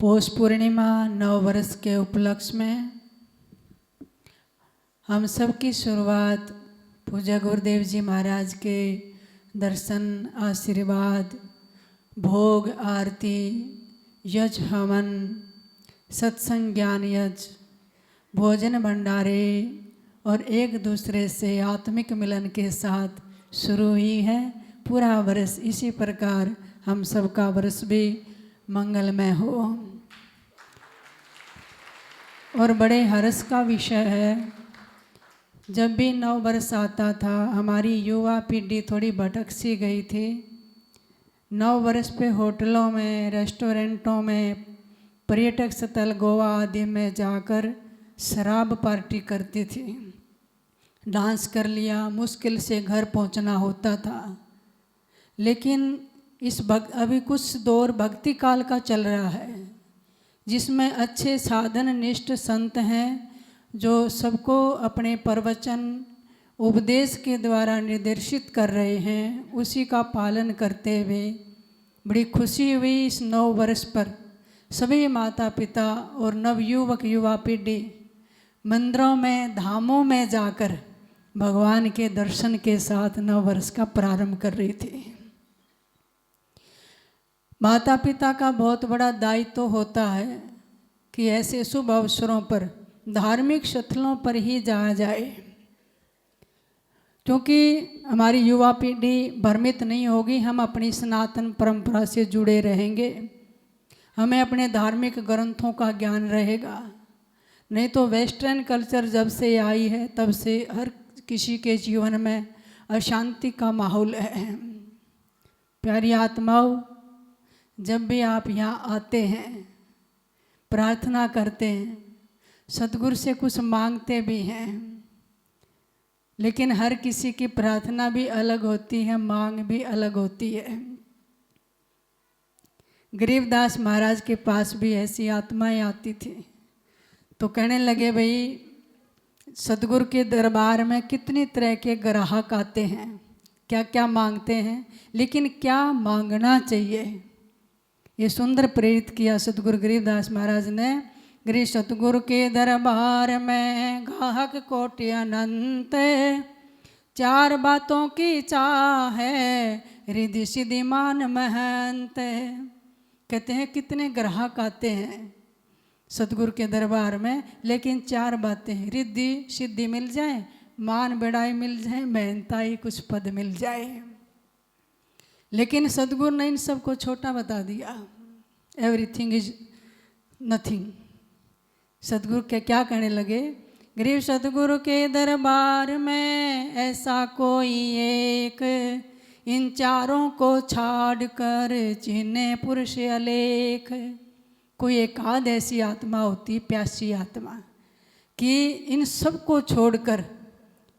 पौष पूर्णिमा नव वर्ष के उपलक्ष्य में हम सब की शुरुआत पूज्य गुरुदेव जी महाराज के दर्शन, आशीर्वाद, भोग, आरती, यज्ञ, हवन, सत्संग, ज्ञान यज्ञ, भोजन भंडारे और एक दूसरे से आत्मिक मिलन के साथ शुरू हुई है। पूरा वर्ष इसी प्रकार हम सबका वर्ष भी मंगलमय हो। और बड़े हर्ष का विषय है, जब भी नव वर्ष आता था हमारी युवा पीढ़ी थोड़ी भटक सी गई थी। नव वर्ष पे होटलों में, रेस्टोरेंटों में, पर्यटक स्थल गोवा आदि में जाकर शराब पार्टी करती थी। डांस कर लिया, मुश्किल से घर पहुंचना होता था। लेकिन अभी कुछ दौर भक्ति काल का चल रहा है, जिसमें अच्छे साधन निष्ठ संत हैं जो सबको अपने प्रवचन उपदेश के द्वारा निर्देशित कर रहे हैं। उसी का पालन करते हुए बड़ी खुशी हुई इस नव वर्ष पर सभी माता पिता और नवयुवक युवा पीढ़ी मंदिरों में, धामों में जाकर भगवान के दर्शन के साथ नव वर्ष का प्रारंभ कर रही थी। माता पिता का बहुत बड़ा दायित्व होता है कि ऐसे शुभ अवसरों पर धार्मिक स्थलों पर ही जाया जाए, क्योंकि हमारी युवा पीढ़ी भ्रमित नहीं होगी। हम अपनी सनातन परंपरा से जुड़े रहेंगे, हमें अपने धार्मिक ग्रंथों का ज्ञान रहेगा। नहीं तो वेस्टर्न कल्चर जब से आई है तब से हर किसी के जीवन में अशांति का माहौल है। प्यारी आत्माओं, जब भी आप यहाँ आते हैं, प्रार्थना करते हैं, सतगुरु से कुछ मांगते भी हैं, लेकिन हर किसी की प्रार्थना भी अलग होती है, मांग भी अलग होती है। गरीबदास महाराज के पास भी ऐसी आत्माएं आती थी, तो कहने लगे, भाई सतगुरु के दरबार में कितनी तरह के ग्राहक आते हैं, क्या क्या मांगते हैं, लेकिन क्या मांगना चाहिए। ये सुंदर प्रेरित किया सतगुरु गरीबदास महाराज ने। गिरी सतगुरु के दरबार में गाहक कोटि अनंत, चार बातों की चाह है, रिद्धि सिद्धि मान महंत। कहते हैं कितने ग्राहक आते हैं सतगुरु के दरबार में, लेकिन चार बातें हैं, रिद्धि सिद्धि मिल जाए, मान बढ़ाई मिल जाए, महंताई कुछ पद मिल जाए। लेकिन सतगुरु ने इन सबको छोटा बता दिया। Everything is nothing. सतगुरु के क्या कहने लगे, गरीब सतगुरु के दरबार में ऐसा कोई एक, इन चारों को छाड़ कर चिन्हे पुरुष अलेख। कोई एक आध ऐसी आत्मा होती, प्यासी आत्मा, कि इन सब को छोड़कर,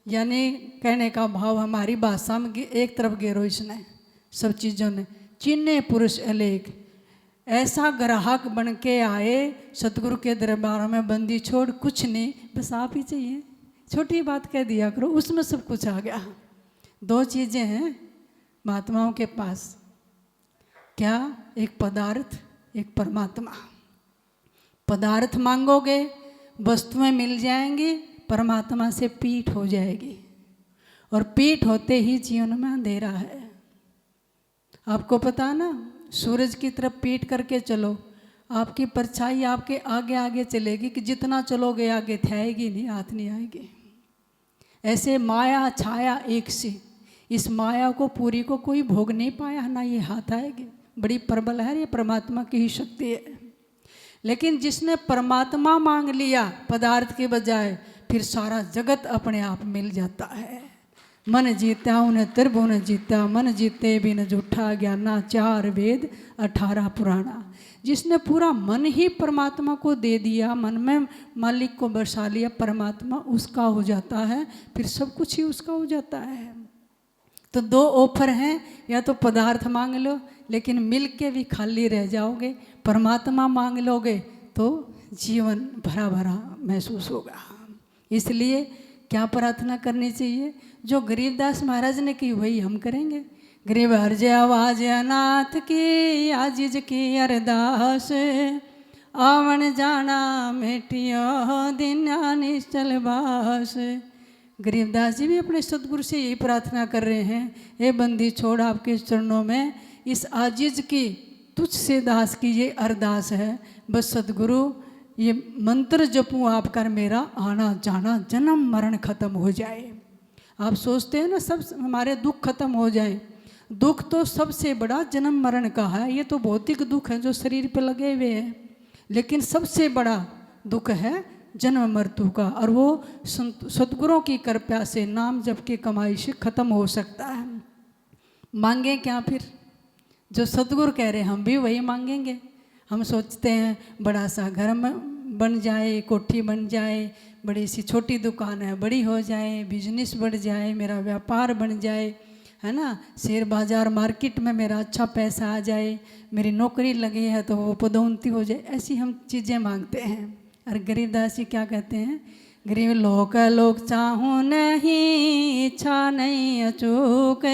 यानी कहने का भाव हमारी भाषा में एक तरफ गेरो इसने सब चीज़ों ने, चिन्हे पुरुष अलेख। ऐसा ग्राहक बन के आए सतगुरु के दरबार में, बंदी छोड़ कुछ नहीं, बस आप ही चाहिए, छोटी बात कह दिया करो, उसमें सब कुछ आ गया। दो चीज़ें हैं महात्माओं के पास, क्या, एक पदार्थ, एक परमात्मा। पदार्थ मांगोगे वस्तुएं मिल जाएंगी, परमात्मा से पीठ हो जाएगी, और पीठ होते ही जीवन में अंधेरा है। आपको पता ना, सूरज की तरफ पीठ करके चलो, आपकी परछाई आपके आगे आगे चलेगी, कि जितना चलोगे आगे थाएगी नहीं, हाथ नहीं आएगी। ऐसे माया छाया एक सी, इस माया को पूरी को कोई भोग नहीं पाया ना ये हाथ आएगी। बड़ी प्रबल है, ये परमात्मा की ही शक्ति है। लेकिन जिसने परमात्मा मांग लिया पदार्थ के बजाय, फिर सारा जगत अपने आप मिल जाता है। मन जीता उन्हें त्रिभुवन जीता, मन जीते बिन झूठा ज्ञाना, चार वेद 18 पुराना। जिसने पूरा मन ही परमात्मा को दे दिया, मन में मालिक को बसा लिया, परमात्मा उसका हो जाता है, फिर सब कुछ ही उसका हो जाता है। तो दो ऑफर हैं, या तो पदार्थ मांग लो लेकिन मिल के भी खाली रह जाओगे, परमात्मा मांग लोगे तो जीवन भरा भरा महसूस होगा। इसलिए क्या प्रार्थना करनी चाहिए, जो गरीबदास महाराज ने की वही हम करेंगे। गरीब हर आवाज अनाथ की, आजिज की अरदास, आवन जाना मेटियो दीना निश्चल बास। गरीबदास जी भी अपने सतगुरु से यही प्रार्थना कर रहे हैं, हे बंदी छोड़ आपके चरणों में इस आजिज की तुझ से दास की ये अरदास है, बस सतगुरु ये मंत्र जपूं आपका, मेरा आना जाना जन्म मरण खत्म हो जाए। आप सोचते हैं ना सब हमारे दुख खत्म हो जाए, दुख तो सबसे बड़ा जन्म मरण का है, ये तो भौतिक दुख है जो शरीर पे लगे हुए हैं, लेकिन सबसे बड़ा दुख है जन्म मृत्यु का, और वो सतगुरों की कृपा से नाम जप के कमाई से खत्म हो सकता है। मांगे क्या फिर, जो सतगुरु कह रहे हम भी वही मांगेंगे। हम सोचते हैं बड़ा सा घर बन जाए, कोठी बन जाए, बड़ी सी छोटी दुकान है बड़ी हो जाए, बिजनेस बढ़ जाए, मेरा व्यापार बन जाए, है ना, शेयर बाजार मार्केट में मेरा अच्छा पैसा आ जाए, मेरी नौकरी लगी है तो वो पदोन्नति हो जाए, ऐसी हम चीज़ें मांगते हैं। और गरीबदास जी क्या कहते हैं, गरीब लोग चाहूँ नहीं, इच्छा नहीं अचूक,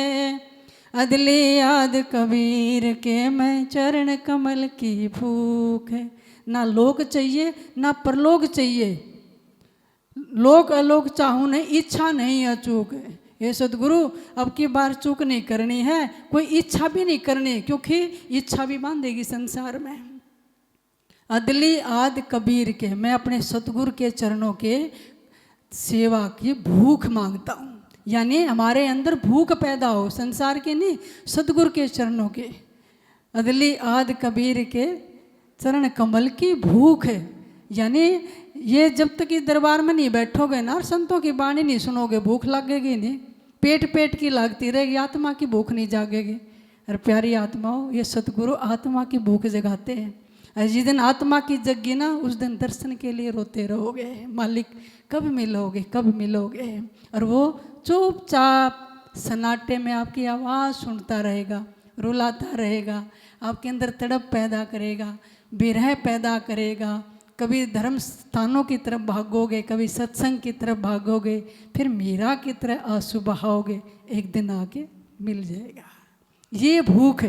अदली याद कबीर के मैं चरण कमल की भूख है। ना लोक चाहिए ना परलोक चाहिए, लोक अलोक चाहूँ नहीं, इच्छा नहीं अचूक है। ये सतगुरु अब की बार चूक नहीं करनी है, कोई इच्छा भी नहीं करनी, क्योंकि इच्छा भी बांधेगी संसार में। अदली आद कबीर के, मैं अपने सतगुरु के चरणों के सेवा की भूख मांगता हूँ, यानी हमारे अंदर भूख पैदा हो, संसार के नहीं सतगुरु के चरणों के। अदली आद कबीर के चरण कमल की भूख है, यानी ये जब तक इस दरबार में नहीं बैठोगे ना और संतों की वाणी नहीं सुनोगे, भूख लगेगी नहीं, पेट की लगती रहेगी, आत्मा की भूख नहीं जागेगी। और प्यारी आत्माओं, ये सतगुरु आत्मा की भूख जगाते हैं, और जिस दिन आत्मा की जगी ना उस दिन दर्शन के लिए रोते रहोगे, मालिक कब मिलोगे कब मिलोगे। और वो चुपचाप सन्नाटे में आपकी आवाज़ सुनता रहेगा, रुलाता रहेगा, आपके अंदर तड़प पैदा करेगा, विरह पैदा करेगा। कभी धर्म स्थानों की तरफ भागोगे, कभी सत्संग की तरफ भागोगे, फिर मीरा की तरह आंसू बहाओगे, एक दिन आके मिल जाएगा। ये भूख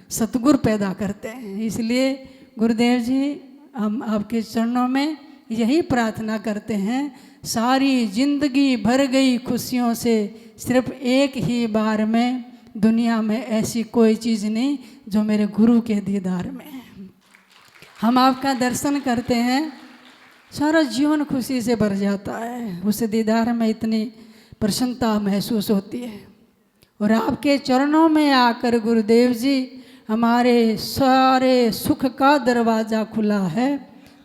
सतगुरु पैदा करते हैं। इसलिए गुरुदेव जी हम आपके चरणों में यही प्रार्थना करते हैं, सारी जिंदगी भर गई खुशियों से, सिर्फ एक ही बार में, दुनिया में ऐसी कोई चीज़ नहीं जो मेरे गुरु के दीदार में है। हम आपका दर्शन करते हैं, सारा जीवन खुशी से भर जाता है, उस दीदार में इतनी प्रसन्नता महसूस होती है। और आपके चरणों में आकर गुरुदेव जी हमारे सारे सुख का दरवाज़ा खुला है।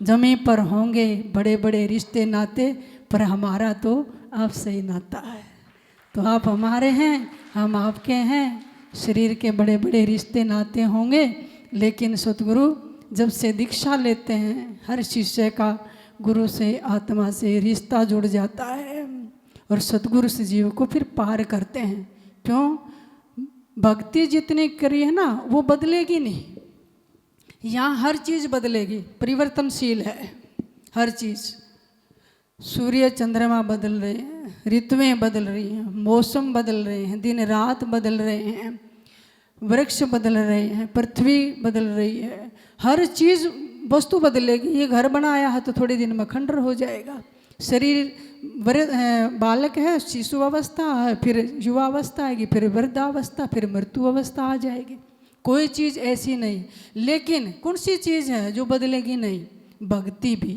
जमीन पर होंगे बड़े बड़े रिश्ते नाते, पर हमारा तो आपसे ही नाता है। तो आप हमारे हैं, हम आपके हैं, शरीर के बड़े बड़े रिश्ते नाते होंगे, लेकिन सतगुरु जब से दीक्षा लेते हैं, हर शिष्य का गुरु से आत्मा से रिश्ता जुड़ जाता है, और सतगुरु से जीव को फिर पार करते हैं। क्यों? भक्ति जितनी करी है ना वो बदलेगी नहीं, यहाँ हर चीज़ बदलेगी, परिवर्तनशील है हर चीज़। सूर्य चंद्रमा बदल रहे हैं, ऋतुएं बदल रही हैं, मौसम बदल रहे हैं, दिन रात बदल रहे हैं, वृक्ष बदल रहे हैं, पृथ्वी बदल रही है, हर चीज़ वस्तु बदलेगी। ये घर बनाया है तो थोड़े दिन में खंडर हो जाएगा। शरीर बालक है, शिशु अवस्था है, फिर युवा अवस्था आएगी, फिर वृद्धावस्था, फिर मृत्यु अवस्था आ जाएगी। कोई चीज़ ऐसी नहीं, लेकिन कौन सी चीज़ है जो बदलेगी नहीं? भक्ति भी।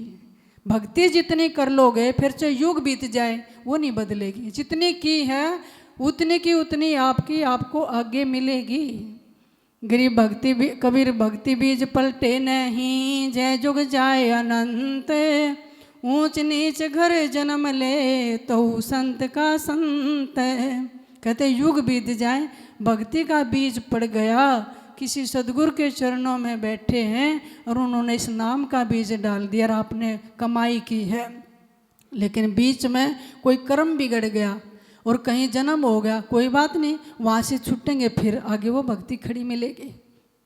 भक्ति जितनी कर लोगे, फिर चाहे युग बीत जाए वो नहीं बदलेगी। जितनी की है उतनी की उतनी आपको आगे मिलेगी। गरीब भक्ति भी, कबीर भक्ति बीज पलटे नहीं, जय जुग जाए अनंत, ऊंच नीच घर जन्म ले तो संत का संत। कहते युग बीत जाए, भक्ति का बीज पड़ गया, किसी सदगुरु के चरणों में बैठे हैं और उन्होंने इस नाम का बीज डाल दिया और आपने कमाई की है, लेकिन बीच में कोई कर्म बिगड़ गया और कहीं जन्म हो गया, कोई बात नहीं, वहाँ से छूटेंगे, फिर आगे वो भक्ति खड़ी मिलेगी।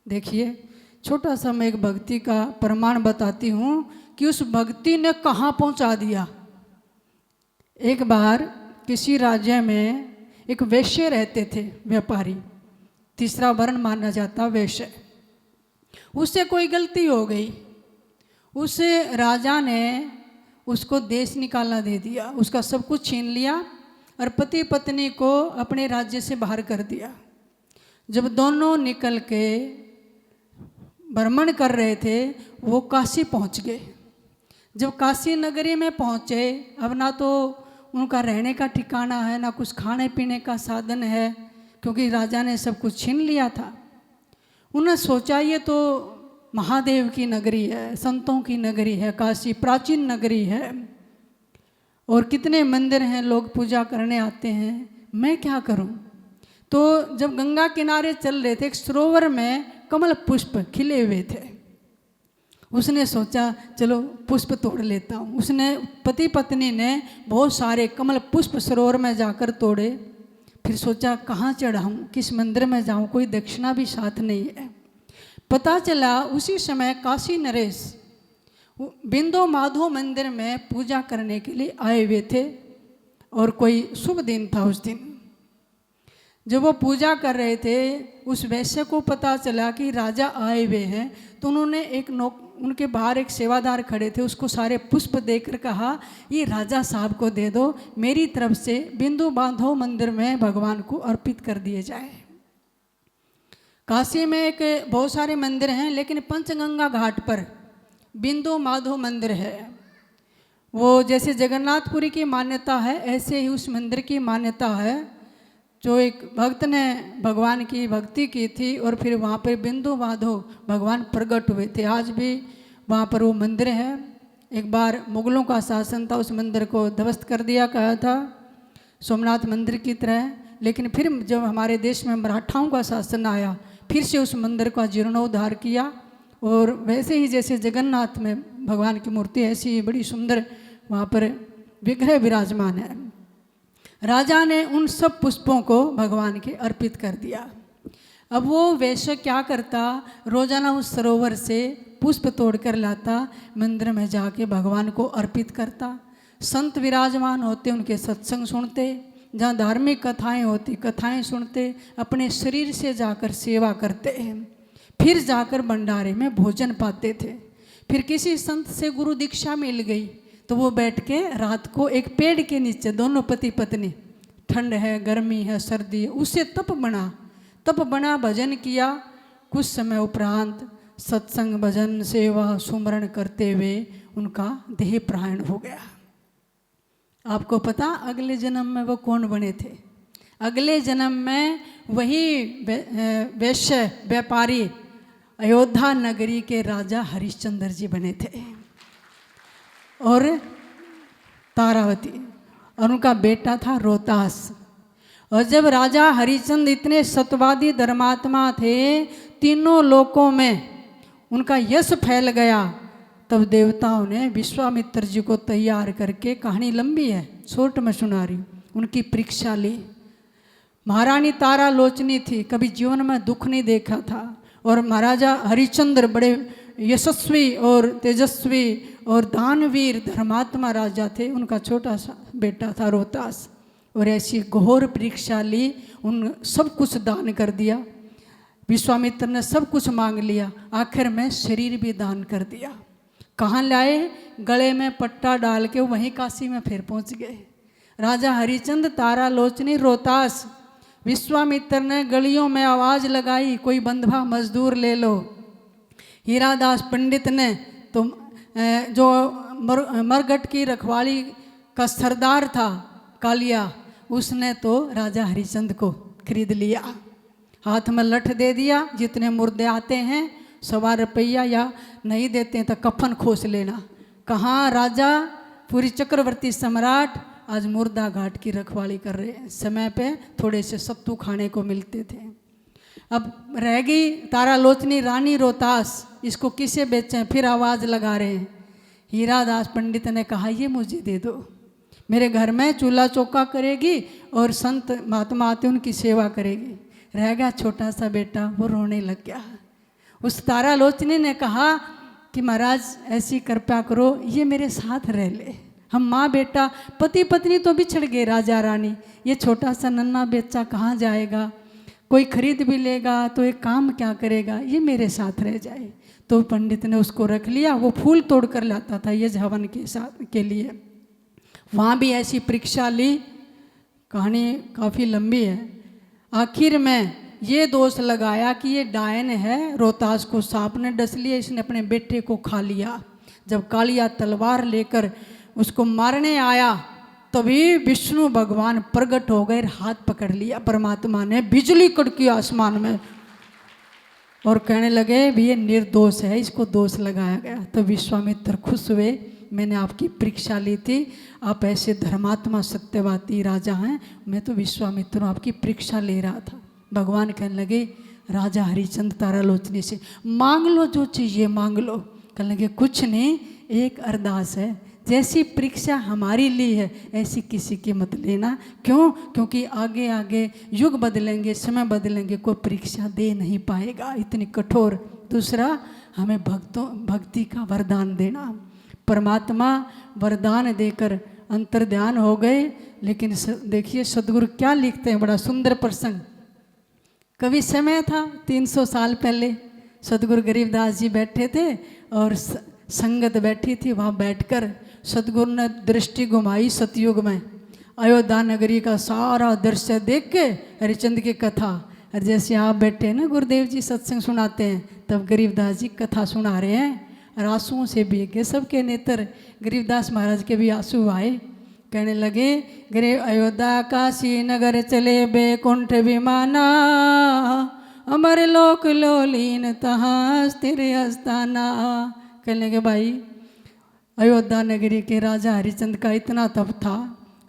देखिए छोटा सा मैं एक भक्ति का प्रमाण बताती हूँ कि उस भक्ति ने कहाँ पहुँचा दिया। एक बार किसी राज्य में एक वैश्य रहते थे, व्यापारी, तीसरा वर्ण माना जाता वैश्य। उससे कोई गलती हो गई, उस राजा ने उसको देश निकाला दे दिया, उसका सब कुछ छीन लिया और पति पत्नी को अपने राज्य से बाहर कर दिया। जब दोनों निकल के भ्रमण कर रहे थे वो काशी पहुंच गए। जब काशी नगरी में पहुंचे, अब ना तो उनका रहने का ठिकाना है, ना कुछ खाने पीने का साधन है, क्योंकि राजा ने सब कुछ छीन लिया था। उन्होंने सोचा ये तो महादेव की नगरी है, संतों की नगरी है, काशी प्राचीन नगरी है और कितने मंदिर हैं, लोग पूजा करने आते हैं, मैं क्या करूं। तो जब गंगा किनारे चल रहे थे, एक सरोवर में कमल पुष्प खिले हुए थे। उसने सोचा चलो पुष्प तोड़ लेता हूँ। उसने पति पत्नी ने बहुत सारे कमल पुष्प सरोवर में जाकर तोड़े। फिर सोचा कहाँ चढ़ाऊँ, किस मंदिर में जाऊँ, कोई दक्षिणा भी साथ नहीं है। पता चला उसी समय काशी नरेश बिंदु माधव मंदिर में पूजा करने के लिए आए हुए थे और कोई शुभ दिन था उस दिन। जब वो पूजा कर रहे थे, उस वैश्य को पता चला कि राजा आए हुए हैं, तो उन्होंने उनके बाहर एक सेवादार खड़े थे, उसको सारे पुष्प देकर कहा ये राजा साहब को दे दो, मेरी तरफ से बिंदु माधव मंदिर में भगवान को अर्पित कर दिए जाए। काशी में एक बहुत सारे मंदिर हैं, लेकिन पंचगंगा घाट पर बिंदु माधव मंदिर है। वो जैसे जगन्नाथपुरी की मान्यता है, ऐसे ही उस मंदिर की मान्यता है। जो एक भक्त ने भगवान की भक्ति की थी और फिर वहाँ पर बिंदु माधव भगवान प्रकट हुए थे। आज भी वहाँ पर वो मंदिर है। एक बार मुगलों का शासन था, उस मंदिर को ध्वस्त कर दिया गया था सोमनाथ मंदिर की तरह। लेकिन फिर जब हमारे देश में मराठाओं का शासन आया, फिर से उस मंदिर का जीर्णोद्धार किया और वैसे ही जैसे जगन्नाथ में भगवान की मूर्ति, ऐसी ही बड़ी सुंदर वहाँ पर विग्रह विराजमान है। राजा ने उन सब पुष्पों को भगवान के अर्पित कर दिया। अब वो वैश्य क्या करता, रोजाना उस सरोवर से पुष्प तोड़ कर लाता, मंदिर में जाके भगवान को अर्पित करता। संत विराजमान होते, उनके सत्संग सुनते, जहाँ धार्मिक कथाएं होती कथाएं सुनते, अपने शरीर से जाकर सेवा करते हैं, फिर जाकर भंडारे में भोजन पाते थे। फिर किसी संत से गुरु दीक्षा मिल गई तो वो बैठ के रात को एक पेड़ के नीचे दोनों पति पत्नी, ठंड है गर्मी है सर्दी है, उससे तप बना भजन किया। कुछ समय उपरांत सत्संग भजन सेवा सुमरण करते हुए उनका देह प्राण हो गया। आपको पता अगले जन्म में वो कौन बने थे? अगले जन्म में वही वैश्य व्यापारी अयोध्या नगरी के राजा हरिश्चंद्र जी बने थे और तारावती, और उनका बेटा था रोहतास। और जब राजा हरिश्चंद्र इतने सत्यवादी धर्मात्मा थे, तीनों लोकों में उनका यश फैल गया, तब देवताओं ने विश्वामित्र जी को तैयार करके, कहानी लंबी है शॉर्ट में सुना रही, उनकी परीक्षा ली। महारानी तारा लोचनी थी, कभी जीवन में दुख नहीं देखा था, और महाराजा हरिश्चंद्र बड़े यशस्वी और तेजस्वी और दानवीर धर्मात्मा राजा थे। उनका छोटा सा बेटा था रोहतास, और ऐसी घोर परीक्षा ली, उन सब कुछ दान कर दिया। विश्वामित्र ने सब कुछ मांग लिया, आखिर में शरीर भी दान कर दिया। कहाँ लाए? गले में पट्टा डाल के वहीं काशी में फिर पहुंच गए। राजा हरिश्चंद्र, तारा लोचनी, रोहतास। विश्वामित्र ने गलियों में आवाज लगाई, कोई बंधुआ मजदूर ले लो। हीरादास पंडित ने तो जो मरघट की रखवाली का सरदार था कालिया, उसने तो राजा हरिश्चंद्र को खरीद लिया, हाथ में लठ दे दिया, जितने मुर्दे आते हैं 100 रुपया या नहीं देते हैं तो कफन खोस लेना। कहाँ राजा पूरी चक्रवर्ती सम्राट आज मुर्दा घाट की रखवाली कर रहे हैं। समय पे थोड़े से सत्तू खाने को मिलते थे। अब रह गई तारा लोचनी रानी रोहतास, इसको किसे बेचें? फिर आवाज़ लगा रहे हैं। हीरादास पंडित ने कहा ये मुझे दे दो, मेरे घर में चूल्हा चौका करेगी और संत महात्मा आते उनकी सेवा करेगी। रह गया छोटा सा बेटा, वो रोने लग गया। उस तारा लोचनी ने कहा कि महाराज ऐसी कृपा करो, ये मेरे साथ रह ले, हम माँ बेटा पति पत्नी तो बिछड़ गए राजा रानी, ये छोटा सा नन्हा बच्चा कहाँ जाएगा? कोई खरीद भी लेगा तो एक काम क्या करेगा, ये मेरे साथ रह जाए। तो पंडित ने उसको रख लिया, वो फूल तोड़ कर लाता था यज्ञ हवन के साथ के लिए। वहाँ भी ऐसी परीक्षा ली, कहानी काफ़ी लंबी है। आखिर में ये दोष लगाया कि ये डायन है, रोहतास को सांप ने डस लिया, इसने अपने बेटे को खा लिया। जब कालिया तलवार लेकर उसको मारने आया तभी विष्णु भगवान प्रकट हो गए, हाथ पकड़ लिया परमात्मा ने, बिजली कड़की आसमान में, और कहने लगे भी ये निर्दोष है, इसको दोष लगाया गया। तो विश्वामित्र खुश हुए, मैंने आपकी परीक्षा ली थी, आप ऐसे धर्मात्मा सत्यवादी राजा हैं, मैं तो विश्वामित्र हूँ, आपकी परीक्षा ले रहा था। भगवान कहने लगे राजा हरिचंद तारालोचनी से मांग लो जो चाहिए मांग लो। कहने लगे कुछ नहीं, एक अरदास है, जैसी परीक्षा हमारी ली है ऐसी किसी की मत लेना। क्यों? क्योंकि आगे आगे युग बदलेंगे, समय बदलेंगे, कोई परीक्षा दे नहीं पाएगा इतनी कठोर। दूसरा, हमें भक्ति का वरदान देना। परमात्मा वरदान देकर अंतर्ध्यान हो गए। लेकिन देखिए सदगुरु क्या लिखते हैं, बड़ा सुंदर प्रसंग। कभी समय था 300 साल पहले, सदगुरु गरीबदास जी बैठे थे और संगत बैठी थी। वहाँ बैठकर सदगुरु ने दृष्टि घुमाई सतयुग में, अयोध्या नगरी का सारा दृश्य देख के हरिचंद की कथा, और जैसे आप बैठे ना गुरुदेव जी सत्संग सुनाते हैं, तब गरीबदास जी कथा सुना रहे हैं और आंसुओं से भीग गए सबके नेत्र। गरीबदास महाराज के भी आंसू आए। कहने लगे गरीब अयोध्या काशी नगर चले बैकुंठ विमाना, अमर लोक लोलीन तहाँ स्थिर अस्ताना। कहने लगे भाई अयोध्या नगरी के राजा हरिचंद का इतना तप था,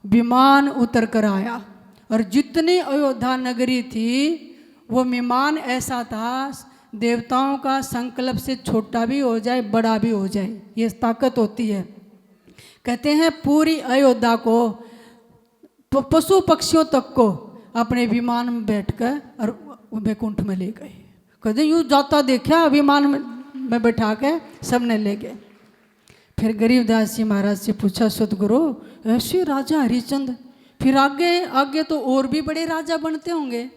विमान उतर कर आया, और जितनी अयोध्या नगरी थी वो विमान ऐसा था देवताओं का संकल्प से छोटा भी हो जाए बड़ा भी हो जाए, ये ताकत होती है। कहते हैं पूरी अयोध्या को पशु पक्षियों तक को अपने विमान में बैठकर और बैकुंठ में ले गए। कहते यूँ जाता देखा विमान में बैठा के सबने ले गए। फिर गरीबदास जी महाराज से पूछा सदगुरु ऐसे राजा हरिचंद, फिर आगे आगे तो और भी बड़े राजा बनते होंगे।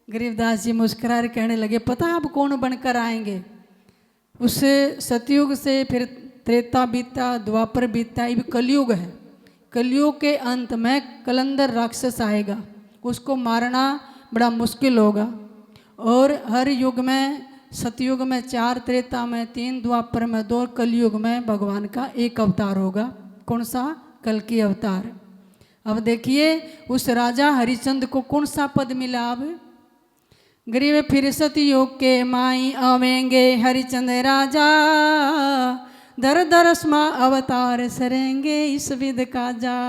गरीबदास जी मुस्कुरा कहने लगे पता है अब कौन बनकर आएंगे। उस सतयुग से फिर त्रेता बीता, द्वापर बीता, ये कलयुग है। कलयुग के अंत में कलंदर राक्षस आएगा, उसको मारना बड़ा मुश्किल होगा। और हर युग में सतयुग में 4, त्रेता में 3, द्वापर में 2, कलयुग में भगवान का एक अवतार होगा। कौन सा? कल की अवतार। अब देखिए उस राजा हरिचंद को कौन सा पद मिला। अब गरीब फिर सतयुग के माई आवेंगे हरिचंद राजा, दर दरसमा अवतार सरेंगे इस विध काजा।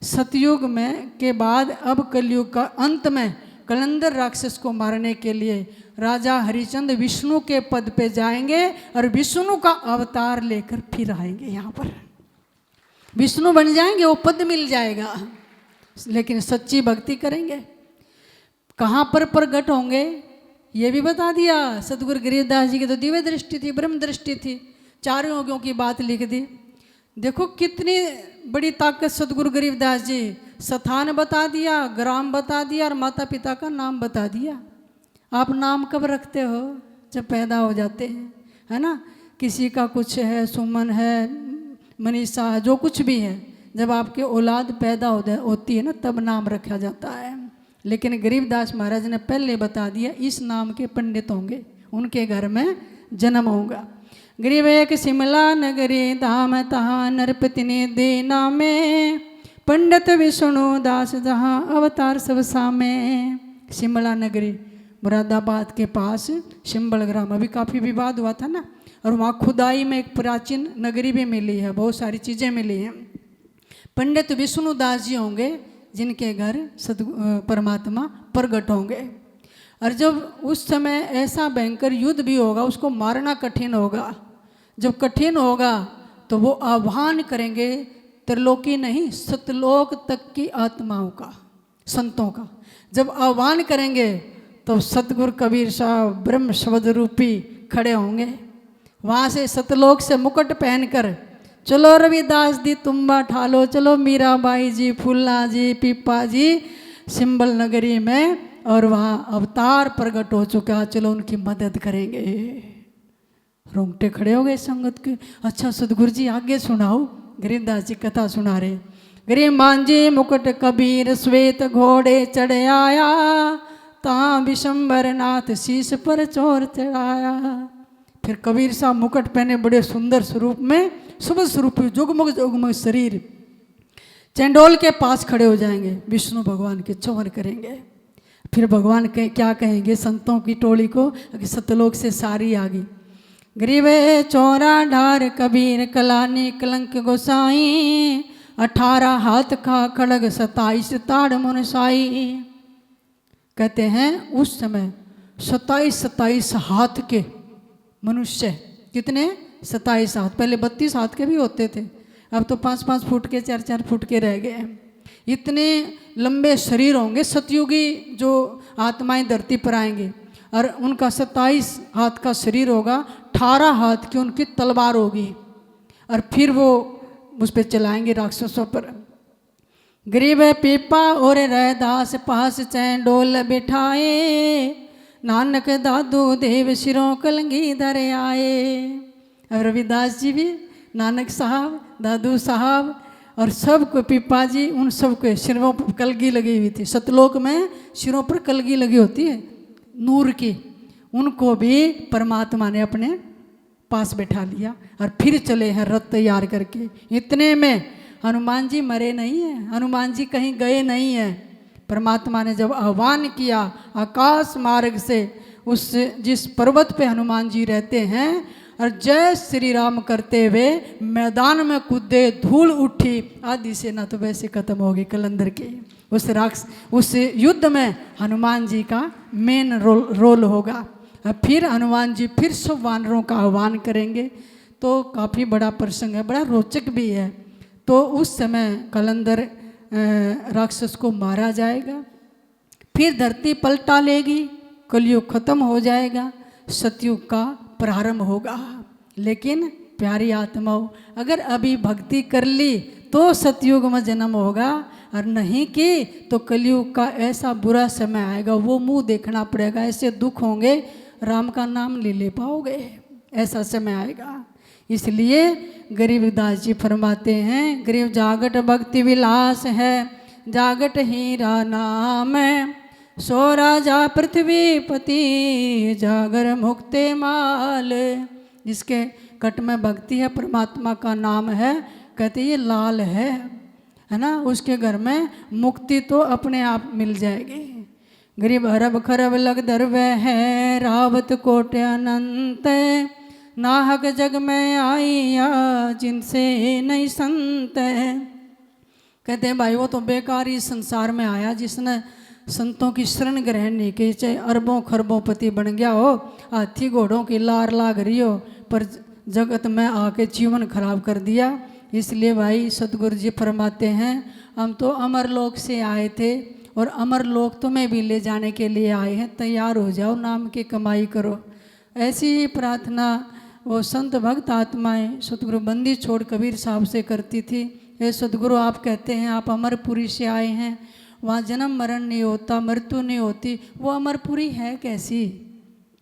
सतयुग में के बाद अब कलयुग का अंत में कलंदर राक्षस को मारने के लिए राजा हरिचंद विष्णु के पद पे जाएंगे और विष्णु का अवतार लेकर फिर आएंगे। यहाँ पर विष्णु बन जाएंगे, वो पद मिल जाएगा, लेकिन सच्ची भक्ति करेंगे। कहाँ पर प्रकट होंगे ये भी बता दिया। सतगुरु गरीबदास जी की तो दिव्य दृष्टि थी, ब्रह्म दृष्टि थी, चारों योगियों की बात लिख दी। देखो कितनी बड़ी ताकत सतगुरु गरीबदास जी, स्थान बता दिया, ग्राम बता दिया और माता पिता का नाम बता दिया। आप नाम कब रखते हो? जब पैदा हो जाते हैं, है ना। किसी का कुछ है, सुमन है, मनीषा है, जो कुछ भी है, जब आपके औलाद पैदा होती है ना तब नाम रखा जाता है। लेकिन गरीबदास महाराज ने पहले बता दिया इस नाम के पंडित होंगे, उनके घर में जन्म होगा। गरीब एक शिमला नगरी धाम तहाँ नरपति ने देना में, पंडित विष्णु दास जहाँ अवतार सब सामे। शिमला नगरी मुरादाबाद के पास शिम्बल ग्राम, अभी काफ़ी विवाद हुआ था ना, और वहाँ खुदाई में एक प्राचीन नगरी भी मिली है, बहुत सारी चीज़ें मिली हैं। पंडित विष्णु दास जी होंगे जिनके घर परमात्मा प्रगट होंगे। और जब उस समय ऐसा भयंकर युद्ध भी होगा, उसको मारना कठिन होगा। जब कठिन होगा तो वो आह्वान करेंगे त्रिलोकी नहीं सतलोक तक की आत्माओं का, संतों का। जब आह्वान करेंगे तो सतगुरु कबीर साहब ब्रह्म शब्द रूपी खड़े होंगे। वहाँ से सतलोक से मुकुट पहनकर चलो रविदास दी तुम्बा ठालो, चलो मीराबाई जी, फुल्ला जी, पीपा जी, शिम्बल नगरी में और वहाँ अवतार प्रकट हो चुका, चलो उनकी मदद करेंगे। रोंगटे खड़े हो गए संगत के। अच्छा सदगुरु जी आगे सुनाओ। गरीबदास जी कथा सुना रहे। गरीब मांझी मुकुट कबीर श्वेत घोड़े चढ़ आया, ता विशंबर नाथ शीश पर चोर चढ़ाया। फिर कबीर साहब मुकुट पहने बड़े सुंदर स्वरूप में, शुभ स्वरूप, जुगमग जुगमग शरीर, चंडोल के पास खड़े हो जाएंगे, विष्णु भगवान के चौवन करेंगे। फिर भगवान क्या कहेंगे संतों की टोली को, सतलोक से सारी आ गई। गरीब चौरा ढार कबीर कलानी कलंक गोसाई, 18 हाथ का खड़ग 27 ताड़ मुनसाई। कहते हैं उस समय 27 हाथ के मनुष्य, कितने 27 हाथ, पहले 32 हाथ के भी होते थे, अब तो 5-5 फुट के 4-4 फुट के रह गए हैं। इतने लंबे शरीर होंगे सतयुगी जो आत्माएं धरती पर आएंगे, और उनका 27 हाथ का शरीर होगा, 18 हाथ की उनकी तलवार होगी, और फिर वो उस पर चलाएंगे राक्षसों पर। गरीब पीपा और रैदास पास चैंडोल बिठाए, नानक दादू देव सिरों कलंगी धर आए। और रविदास जी भी, नानक साहब, दादू साहब और सबको पीपा जी, उन सबके सिरों पर कलगी लगी हुई थी। सतलोक में सिरों पर कलगी लगी होती है नूर की, उनको भी परमात्मा ने अपने पास बैठा लिया और फिर चले हैं रथ तैयार करके। इतने में हनुमान जी मरे नहीं हैं, हनुमान जी कहीं गए नहीं हैं। परमात्मा ने जब आह्वान किया आकाश मार्ग से, उस जिस पर्वत पे हनुमान जी रहते हैं, और जय श्री राम करते हुए मैदान में कूदे, धूल उठी, आधी सेना तो वैसे खत्म हो गई कलंदर की। उस युद्ध में हनुमान जी का मेन रोल होगा। अब फिर हनुमान जी फिर सब वानरों का आह्वान करेंगे, तो काफ़ी बड़ा प्रसंग है, बड़ा रोचक भी है। तो उस समय कलंदर राक्षस को मारा जाएगा, फिर धरती पलटा लेगी, कलयुग खत्म हो जाएगा, सतयुग का प्रारंभ होगा। लेकिन प्यारी आत्माओं, अगर अभी भक्ति कर ली तो सतयुग में जन्म होगा, और नहीं की तो कलयुग का ऐसा बुरा समय आएगा, वो मुंह देखना पड़ेगा, ऐसे दुख होंगे, राम का नाम ले पाओगे, ऐसा समय आएगा। इसलिए गरीबदास जी फरमाते हैं, गरीब जागट भक्ति विलास है, जागट हीरा नाम है, सो राजा पृथ्वी पति, जागर मुक्ते माल। जिसके कट में भक्ति है, परमात्मा का नाम है, कहते ये लाल है ना, उसके घर में मुक्ति तो अपने आप मिल जाएगी। गरीब अरब खरब लग दरव है, रावत कोट अनंत, नाहक जग में आईया जिनसे नहीं संत। कहते हैं भाई वो तो बेकारी संसार में आया, जिसने संतों की शरण ग्रहण नहीं की, चाहे अरबों खरबों पति बन गया हो, हाथी घोड़ों की लार लाग रही हो, पर जगत में आके जीवन खराब कर दिया। इसलिए भाई सतगुरु जी फरमाते हैं, हम तो अमर लोक से आए थे, और अमर लोक तुम्हें भी ले जाने के लिए आए हैं, तैयार हो जाओ, नाम की कमाई करो। ऐसी ही प्रार्थना वो संत भक्त आत्माएं सतगुरु बंदी छोड़ कबीर साहब से करती थी। ये सतगुरु आप कहते हैं आप अमरपुरी से आए हैं, वहाँ जन्म मरण नहीं होता, मृत्यु नहीं होती, वो अमरपुरी है कैसी?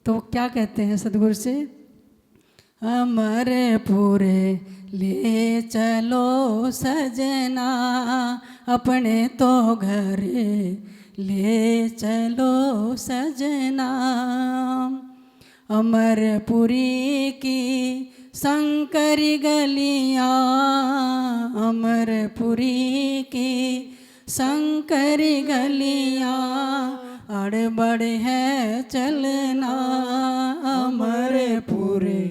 तो क्या कहते हैं सतगुरु से, अमरपुरे ले चलो सजना, अपने तो घर ले चलो सजना, अमरपुरी की शंकरी गलियाँ, अमरपुरी की शंकरी गलियाँ, अड़बड़ है चलना, अमरपुरे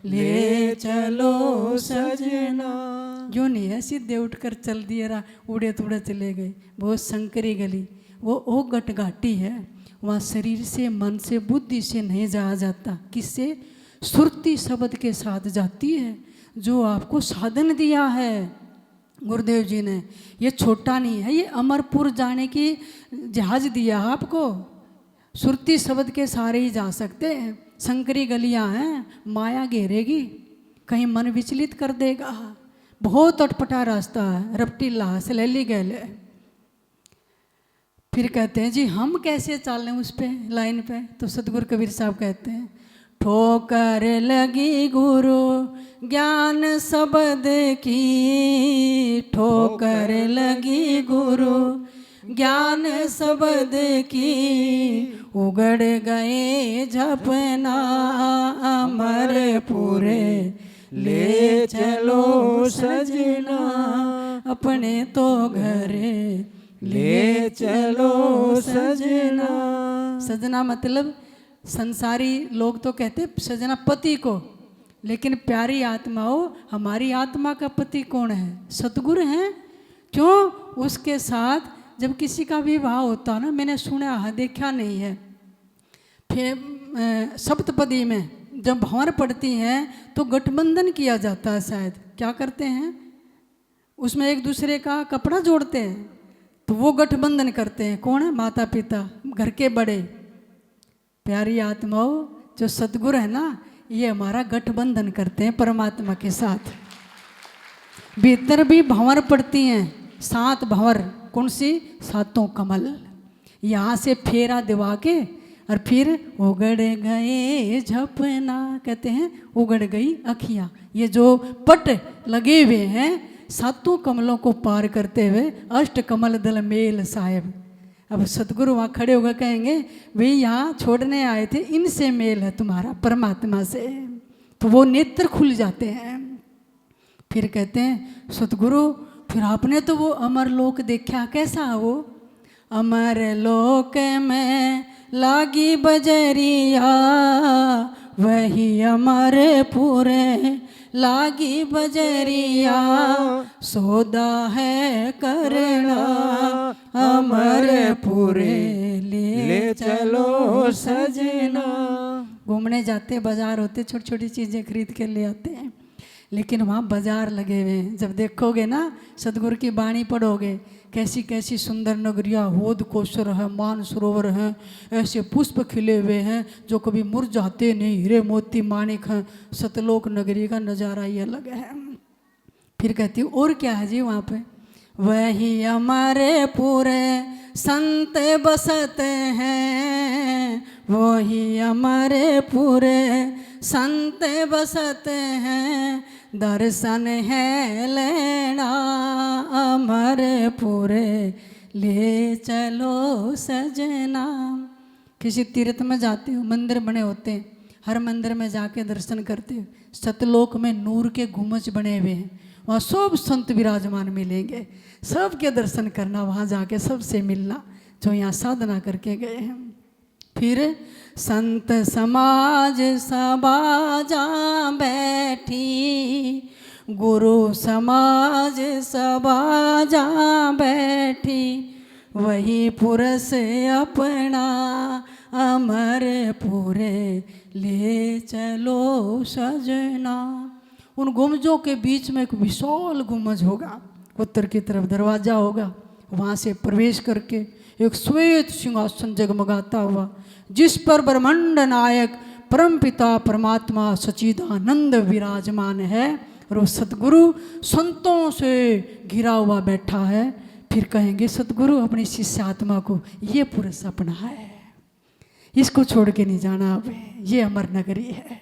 ले चलो सजना। जो नहीं है सीधे उठकर चल दिए रहा, उड़े थोड़े चले गए। वो शंकरी गली, वो ओ गट घाटी है, वहाँ शरीर से मन से बुद्धि से नहीं जाया जाता, किससे? सुरती शब्द के साथ जाती है, जो आपको साधन दिया है गुरुदेव जी ने। ये छोटा नहीं है, ये अमरपुर जाने की जहाज दिया आपको, सुरती शब्द के सारे ही जा सकते हैं। शंकरी गलियां हैं, माया घेरेगी, कहीं मन विचलित कर देगा, बहुत अटपटा रास्ता है, रपटीला सलेली गैल। फिर कहते हैं जी हम कैसे चल लें उस पे लाइन पे। तो सतगुरु कबीर साहब कहते हैं, ठोकर लगी गुरु ज्ञान शब्द की, ठोकर लगी गुरु ज्ञान शब्द की, उगड़ गए झपना अमर पूरे, ले चलो सजना अपने तो घरे, ले चलो सजना। सजना मतलब संसारी लोग तो कहते सजना पति को, लेकिन प्यारी आत्माओं हमारी आत्मा का पति कौन है? सतगुरु हैं। क्यों? उसके साथ जब किसी का विवाह होता ना, मैंने सुना है, देखा नहीं है, फिर सप्तपदी में जब भंवर पड़ती हैं तो गठबंधन किया जाता है शायद। क्या करते हैं? उसमें एक दूसरे का कपड़ा जोड़ते हैं, तो वो गठबंधन करते हैं। कौन है? माता पिता, घर के बड़े। प्यारी आत्माओं जो सतगुरु है ना, ये हमारा गठबंधन करते हैं परमात्मा के साथ। भीतर भी भंवर पड़ती हैं, 7 भंवर। कौन सी? 7 कमल। यहाँ से फेरा दिवा के और फिर उगड़ गए झपना, कहते हैं उगड़ गई अखियाँ। ये जो पट लगे हुए हैं 7 कमलों को पार करते हुए, अष्ट कमल दल मेल साहेब। अब सतगुरु वहाँ खड़े होकर कहेंगे, वे यहाँ छोड़ने आए थे, इनसे मेल है तुम्हारा परमात्मा से। तो वो नेत्र खुल जाते हैं। फिर कहते हैं सतगुरु, फिर आपने तो वो अमर लोक देखा, कैसा है वो? अमर लोक में लागी बजरिया, वही अमर पूरे लागी बजरिया, सौदा है करना अमर पूरे, ले चलो सजना। घूमने जाते, बाजार होते, छोटी छोटी चीज़ें खरीद के ले आते हैं, लेकिन वहाँ बाजार लगे हुए हैं। जब देखोगे ना, सतगुरु की बाणी पढ़ोगे, कैसी कैसी सुंदर नगरियाँ, होद कोशर है, मान सरोवर हैं, ऐसे पुष्प खिले हुए हैं जो कभी मुरझाते नहीं, हीरे मोती माणिक हैं। सतलोक नगरी का नज़ारा ही अलग है। फिर कहती हूँ और क्या है जी वहाँ पे? वही हमारे पूरे संत बसत हैं, वही हमारे पूरे संत बसत हैं, दर्शन है लेना अमर पूरे, ले चलो सजना। किसी तीर्थ में जाते हो, मंदिर बने होते हैं, हर मंदिर में जाके दर्शन करते हो। सतलोक में नूर के गुम्बज बने हुए हैं, वहाँ सब संत विराजमान मिलेंगे। सबके दर्शन करना, वहाँ जाके सबसे मिलना जो यहाँ साधना करके गए हैं। फिर संत समाज सभा जा बैठी, गुरु समाज सभा जा बैठी, वही पुरुष अपना अमर पूरे, ले चलो सजना। उन गुम्बजों के बीच में एक विशाल गुम्बज होगा, उत्तर की तरफ दरवाजा होगा, वहाँ से प्रवेश करके एक श्वेत सिंहासन जगमगाता हुआ, जिस पर ब्रह्मांड नायक परमपिता परमात्मा सच्चिदानंद विराजमान है, और वो सतगुरु संतों से घिरा हुआ बैठा है। फिर कहेंगे सतगुरु अपनी शिष्य आत्मा को, ये पुरुष अपना है, इसको छोड़ के नहीं जाना, अब ये अमर नगरी है।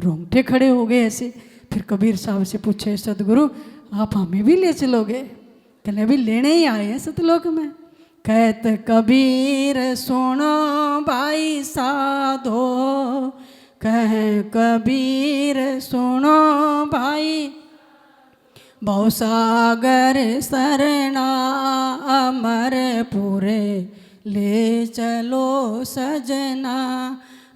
रोंगटे खड़े हो गए ऐसे। फिर कबीर साहब से पूछे, सतगुरु आप हमें भी ले चलोगे? कहने अभी लेने ही आए हैं सतलोक में। कहत कबीर सुनो भाई साधो, कहे कबीर सुनो भाई, भवसागर सरना अमर पूरे, ले चलो सजना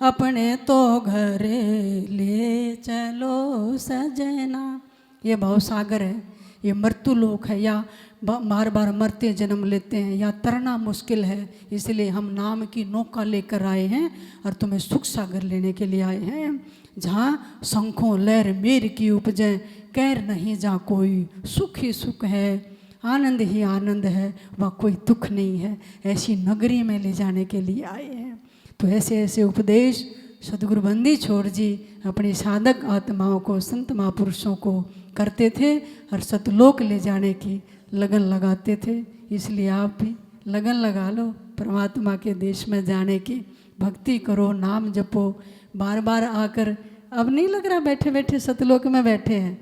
अपने तो घरे, ले चलो सजना। ये भवसागर है, ये मृत्यु लोक है, या बार बार मरते जन्म लेते हैं, या तरना मुश्किल है, इसलिए हम नाम की नौका लेकर आए हैं और तुम्हें सुख सागर लेने के लिए आए हैं। जहाँ शंखों लहर मेर की उपजे, कैर नहीं जहाँ कोई, सुख ही सुख है, आनंद ही आनंद है, वह कोई दुख नहीं है, ऐसी नगरी में ले जाने के लिए आए हैं। तो ऐसे ऐसे उपदेश सदगुरु बंदी छोड़ जी अपनी साधक आत्माओं को, संत महापुरुषों को करते थे और सतलोक ले जाने की लगन लगाते थे। इसलिए आप भी लगन लगा लो परमात्मा के देश में जाने की, भक्ति करो, नाम जपो, बार बार आकर। अब नहीं लग रहा बैठे बैठे सतलोक में बैठे हैं,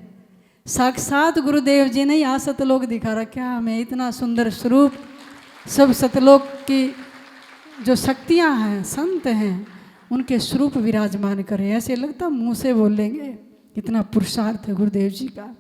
साक्षात गुरुदेव जी ने यहाँ सतलोक दिखा रखा हमें, इतना सुंदर स्वरूप। सब सतलोक की जो शक्तियाँ हैं, संत हैं, उनके स्वरूप विराजमान करें, ऐसे लगता मुंह से बोलेंगे, कितना पुरुषार्थ है गुरुदेव जी का।